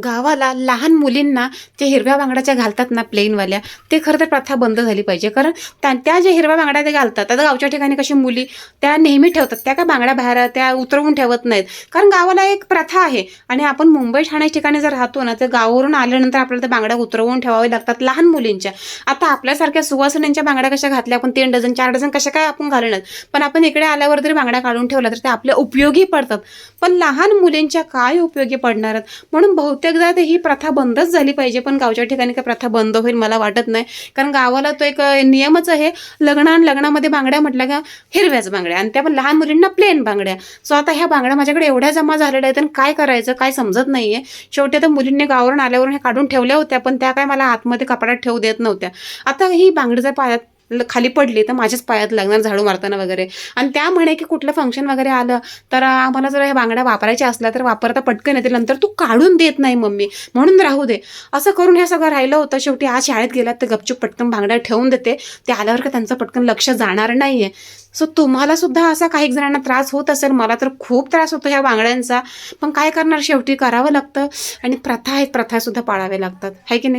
गावाला लहान मुलींना जे हिरव्या बांगड्याच्या घालतात ना प्लेनवाल्या, ते खरं तर प्रथा बंद झाली पाहिजे. कारण त्या ज्या हिरव्या बांगड्या ते घालतात, आता गावच्या ठिकाणी कशी मुली त्या नेहमी ठेवतात, त्या काय बांगड्या बाहेर त्या उतरवून ठेवत नाहीत. कारण गावाला एक प्रथा आहे आणि आपण मुंबई ठाणे ठिकाणी जर राहतो ना, तर गावावरून आल्यानंतर आपल्याला त्या बांगड्या उतरवून ठेवाव्या लागतात लहान मुलींच्या. आता आपल्यासारख्या सुवासिनींच्या बांगड्या कशा घातल्या आपण 3 डझन 4 डझन कशा काय आपण घालणार, पण आपण इकडे आल्यावर तरी बांगड्या काढून ठेवल्या तर त्या आपल्या उपयोगी पडतात. पण लहान मुलींच्या काय उपयोगी पडणार आहेत? म्हणून बहुतेकदा ही प्रथा बंदच झाली पाहिजे. पण गावच्या ठिकाणी काय प्रथा बंद होईल मला वाटत नाही. कारण गावाला तो एक नियमच आहे, लग्नामध्ये बांगड्या म्हटल्या का हिरव्याच बांगड्या आणि त्या पण लहान मुलींना प्लेन बांगड्या. सो आता ह्या बांगड्या माझ्याकडे एवढ्या जमा झालेल्या आहेत आणि काय करायचं काय समजत नाहीये. शेवटी आता मुलींनी गावावरून आल्यावरून हे काढून ठेवल्या होत्या, पण त्या काय मला आतमध्ये कपाटात ठेवू देत नव्हत्या. आता ही बांगडी जर पायात खाली पडली तर माझ्याच पायात लागणार झाडू मारताना वगैरे. आणि त्या म्हणे की कुठलं फंक्शन वगैरे आलं तर आम्हाला जर ह्या बांगड्या वापरायच्या असल्या तर वापरता पटकन येतील, नंतर तू काढून देत नाही मम्मी, म्हणून राहू दे. असं करून हे सगळं राहिलं होतं. शेवटी आज शाळेत गेलात तर गपचूप पटकन बांगड्या ठेवून देते. ते आल्यावर का त्यांचं पटकन लक्ष जाणार नाहीये. सो तुम्हाला सुद्धा असा काही जणांना त्रास होत असेल, मला तर खूप त्रास होतो ह्या बांगड्यांचा. पण काय करणार, शेवटी करावं लागतं आणि प्रथा आहेत, प्रथा सुद्धा पाळाव्या लागतात, है की नाही.